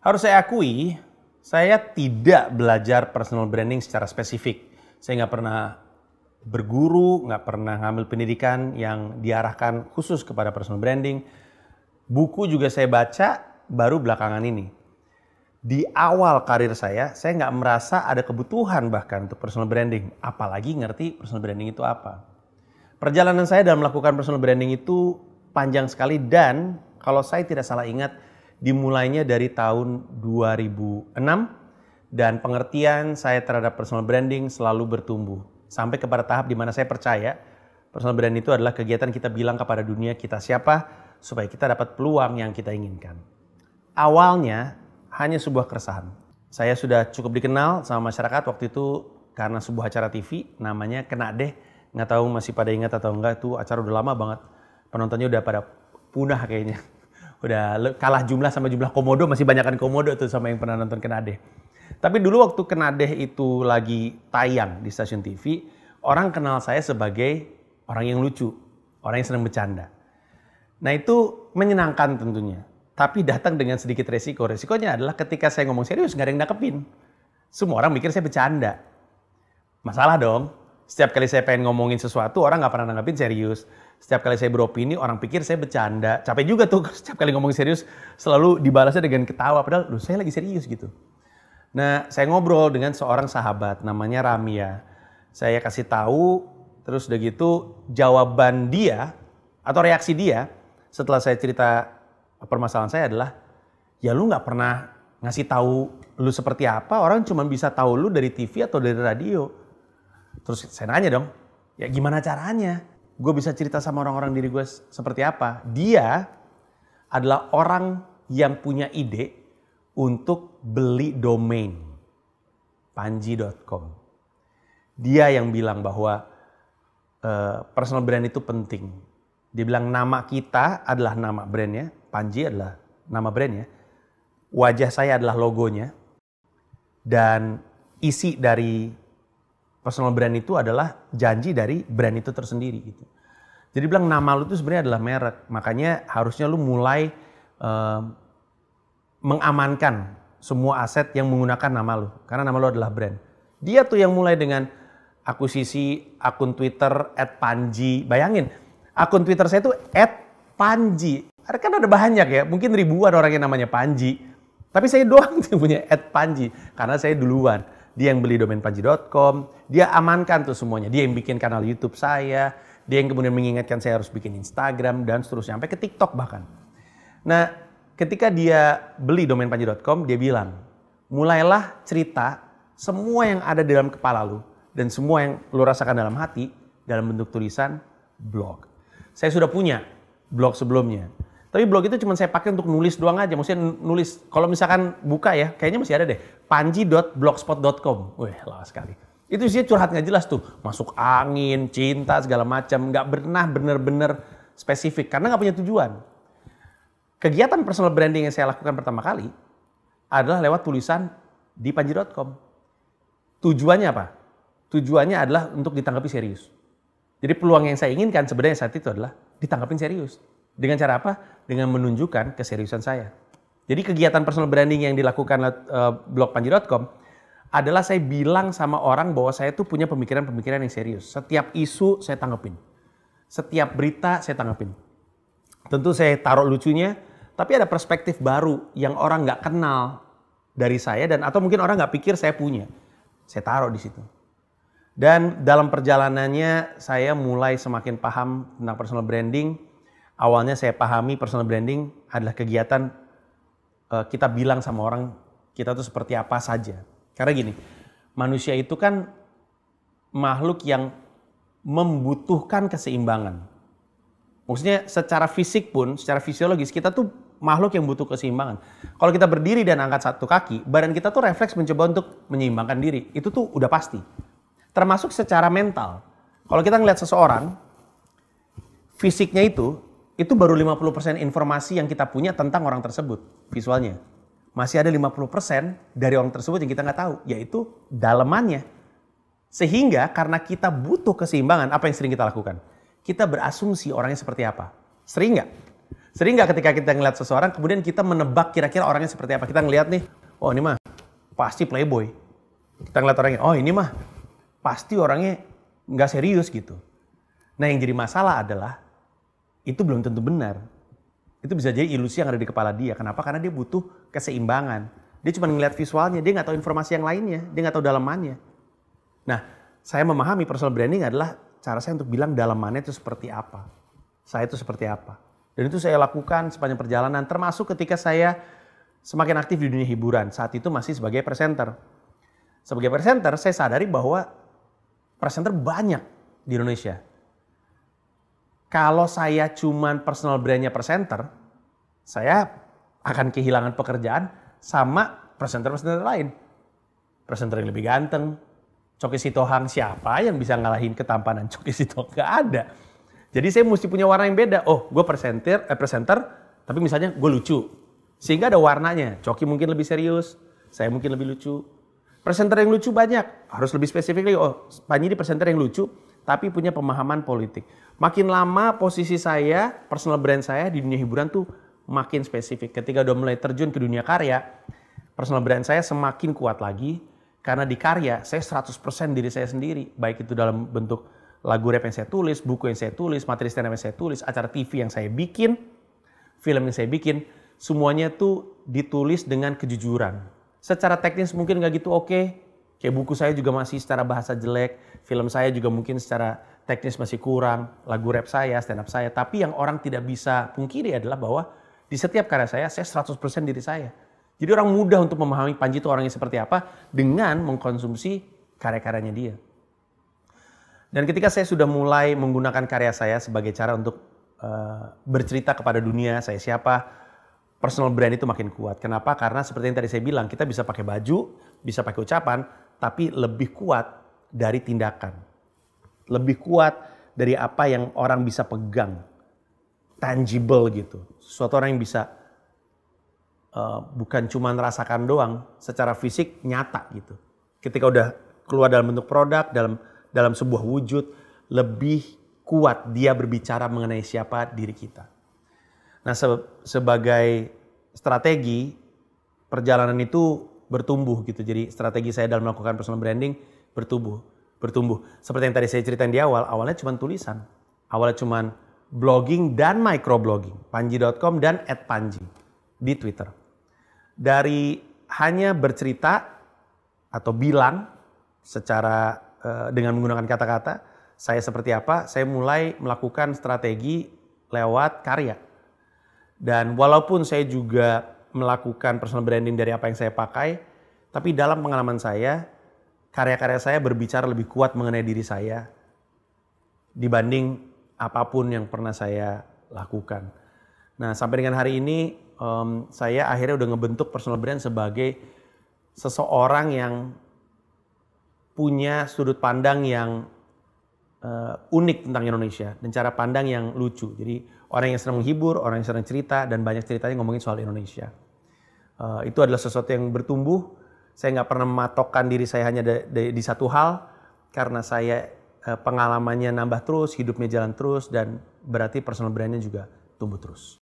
Harus saya akui, saya tidak belajar personal branding secara spesifik. Saya nggak pernah berguru, nggak pernah ngambil pendidikan yang diarahkan khusus kepada personal branding. Buku juga saya baca baru belakangan ini. Di awal karir saya nggak merasa ada kebutuhan bahkan untuk personal branding. Apalagi ngerti personal branding itu apa. Perjalanan saya dalam melakukan personal branding itu panjang sekali dan kalau saya tidak salah ingat, dimulainya dari tahun 2006 dan pengertian saya terhadap personal branding selalu bertumbuh. Sampai kepada tahap di mana saya percaya personal branding itu adalah kegiatan kita bilang kepada dunia kita siapa supaya kita dapat peluang yang kita inginkan. Awalnya hanya sebuah keresahan. Saya sudah cukup dikenal sama masyarakat waktu itu karena sebuah acara TV namanya Kena Deh. Nggak tahu masih pada ingat atau enggak, itu acara udah lama banget. Penontonnya udah pada punah kayaknya. Udah kalah jumlah sama jumlah komodo, masih banyakan komodo tuh sama yang pernah nonton Kena Deh. Tapi dulu waktu Kena Deh itu lagi tayang di stasiun TV, orang kenal saya sebagai orang yang lucu, orang yang senang bercanda. Nah itu menyenangkan tentunya, tapi datang dengan sedikit resiko. Resikonya adalah ketika saya ngomong serius, nggak ada yang nangkepin. Semua orang mikir saya bercanda. Masalah dong, setiap kali saya pengen ngomongin sesuatu, orang nggak pernah nanggepin serius. Setiap kali saya beropini, orang pikir saya bercanda. Capek juga tuh, setiap kali ngomong serius, selalu dibalasnya dengan ketawa. Padahal, loh saya lagi serius gitu. Nah, saya ngobrol dengan seorang sahabat, namanya Ramia. Saya kasih tahu, terus udah gitu, jawaban dia, atau reaksi dia, setelah saya cerita permasalahan saya adalah, ya lu nggak pernah ngasih tahu lu seperti apa, orang cuma bisa tahu lu dari TV atau dari radio. Terus saya nanya dong, ya gimana caranya? Gue bisa cerita sama orang-orang diri gue seperti apa. Dia adalah orang yang punya ide untuk beli domain panji.com. Dia yang bilang bahwa personal brand itu penting. Dia bilang nama kita adalah nama brandnya, Panji adalah nama brandnya, wajah saya adalah logonya, dan isi dari personal brand itu adalah janji dari brand itu tersendiri gitu. Jadi bilang nama lu itu sebenarnya adalah merek. Makanya harusnya lu mulai mengamankan semua aset yang menggunakan nama lu. Karena nama lu adalah brand. Dia tuh yang mulai dengan akuisisi akun Twitter @panji. Bayangin, akun Twitter saya tuh @panji. Kan ada banyak ya, mungkin ribuan orang yang namanya Panji. Tapi saya doang yang punya @panji. Karena saya duluan. Dia yang beli domain panji.com, dia amankan tuh semuanya. Dia yang bikin kanal YouTube saya, dia yang kemudian mengingatkan saya harus bikin Instagram dan seterusnya, sampai ke TikTok bahkan. Nah, ketika dia beli domain panji.com, dia bilang, mulailah cerita semua yang ada di dalam kepala lu dan semua yang lu rasakan dalam hati dalam bentuk tulisan blog. Saya sudah punya blog sebelumnya. Tapi blog itu cuma saya pakai untuk nulis doang aja. Maksudnya nulis, kalau misalkan buka ya, kayaknya masih ada deh. panji.blogspot.com. Wih, lama sekali. Itu isinya curhat nggak jelas tuh. Masuk angin, cinta, segala macam. Nggak pernah bener-bener spesifik. Karena nggak punya tujuan. Kegiatan personal branding yang saya lakukan pertama kali adalah lewat tulisan di panji.com. Tujuannya apa? Tujuannya adalah untuk ditanggapi serius. Jadi peluang yang saya inginkan sebenarnya saat itu adalah ditanggapin serius. Dengan cara apa? Dengan menunjukkan keseriusan saya. Jadi kegiatan personal branding yang dilakukan blog panji.com adalah saya bilang sama orang bahwa saya tuh punya pemikiran-pemikiran yang serius. Setiap isu saya tanggepin. Setiap berita saya tanggepin. Tentu saya taruh lucunya, tapi ada perspektif baru yang orang nggak kenal dari saya dan atau mungkin orang nggak pikir saya punya. Saya taruh di situ. Dan dalam perjalanannya saya mulai semakin paham tentang personal branding. Awalnya saya pahami personal branding adalah kegiatan kita bilang sama orang kita tuh seperti apa saja. Karena gini, manusia itu kan makhluk yang membutuhkan keseimbangan. Maksudnya secara fisik pun, secara fisiologis kita tuh makhluk yang butuh keseimbangan. Kalau kita berdiri dan angkat satu kaki, badan kita tuh refleks mencoba untuk menyeimbangkan diri. Itu tuh udah pasti. Termasuk secara mental. Kalau kita ngeliat seseorang, fisiknya itu baru 50% informasi yang kita punya tentang orang tersebut, visualnya. Masih ada 50% dari orang tersebut yang kita nggak tahu, yaitu dalemannya. Sehingga karena kita butuh keseimbangan, apa yang sering kita lakukan? Kita berasumsi orangnya seperti apa. Sering nggak? Sering nggak ketika kita ngeliat seseorang, kemudian kita menebak kira-kira orangnya seperti apa? Kita ngeliat nih, oh ini mah pasti playboy. Kita ngeliat orangnya, oh ini mah pasti orangnya nggak serius gitu. Nah yang jadi masalah adalah, itu belum tentu benar. Itu bisa jadi ilusi yang ada di kepala dia. Kenapa? Karena dia butuh keseimbangan. Dia cuma ngeliat visualnya, dia nggak tahu informasi yang lainnya, dia nggak tahu dalamannya. Nah, saya memahami personal branding adalah cara saya untuk bilang dalamannya itu seperti apa. Saya itu seperti apa. Dan itu saya lakukan sepanjang perjalanan, termasuk ketika saya semakin aktif di dunia hiburan. Saat itu masih sebagai presenter. Sebagai presenter, saya sadari bahwa presenter banyak di Indonesia. Kalau saya cuman personal brandnya presenter, saya akan kehilangan pekerjaan sama presenter-presenter lain. Presenter yang lebih ganteng, Choky Sitohang, siapa yang bisa ngalahin ketampanan Choky Sitohang? Gak ada. Jadi saya mesti punya warna yang beda. Oh, gue presenter, tapi misalnya gue lucu. Sehingga ada warnanya. Choky mungkin lebih serius, saya mungkin lebih lucu. Presenter yang lucu banyak, harus lebih spesifik lagi. Oh, Panji ini presenter yang lucu, tapi punya pemahaman politik. Makin lama posisi saya, personal brand saya di dunia hiburan tuh makin spesifik. Ketika udah mulai terjun ke dunia karya, personal brand saya semakin kuat lagi. Karena di karya, saya 100% diri saya sendiri. Baik itu dalam bentuk lagu rap yang saya tulis, buku yang saya tulis, materi stand up yang saya tulis, acara TV yang saya bikin, film yang saya bikin, semuanya tuh ditulis dengan kejujuran. Secara teknis mungkin nggak gitu oke. Kayak buku saya juga masih secara bahasa jelek, film saya juga mungkin secara teknis masih kurang, lagu rap saya, stand up saya. Tapi yang orang tidak bisa pungkiri adalah bahwa di setiap karya saya 100% diri saya. Jadi orang mudah untuk memahami Panji itu orangnya seperti apa dengan mengkonsumsi karya-karyanya dia. Dan ketika saya sudah mulai menggunakan karya saya sebagai cara untuk bercerita kepada dunia, saya siapa, personal brand itu makin kuat. Kenapa? Karena seperti yang tadi saya bilang, kita bisa pakai baju, bisa pakai ucapan, tapi lebih kuat dari tindakan. Lebih kuat dari apa yang orang bisa pegang. Tangible gitu. Sesuatu orang yang bisa bukan cuma merasakan doang, secara fisik nyata gitu. Ketika udah keluar dalam bentuk produk, dalam sebuah wujud, lebih kuat dia berbicara mengenai siapa diri kita. Nah, sebagai strategi, perjalanan itu bertumbuh gitu. Jadi strategi saya dalam melakukan personal branding bertumbuh. Seperti yang tadi saya ceritain di awal, awalnya cuma tulisan. Awalnya cuma blogging dan microblogging. Panji.com dan @panji di Twitter. Dari hanya bercerita atau bilang secara dengan menggunakan kata-kata, saya seperti apa, saya mulai melakukan strategi lewat karya. Dan walaupun saya juga melakukan personal branding dari apa yang saya pakai, tapi dalam pengalaman saya, karya-karya saya berbicara lebih kuat mengenai diri saya dibanding apapun yang pernah saya lakukan. Nah, sampai dengan hari ini, saya akhirnya udah ngebentuk personal brand sebagai seseorang yang punya sudut pandang yang unik tentang Indonesia dan cara pandang yang lucu. Jadi orang yang senang menghibur, orang yang senang cerita, dan banyak ceritanya ngomongin soal Indonesia. Itu adalah sesuatu yang bertumbuh. Saya nggak pernah mematokkan diri saya hanya di satu hal, karena saya pengalamannya nambah terus, hidupnya jalan terus, dan berarti personal brandnya juga tumbuh terus.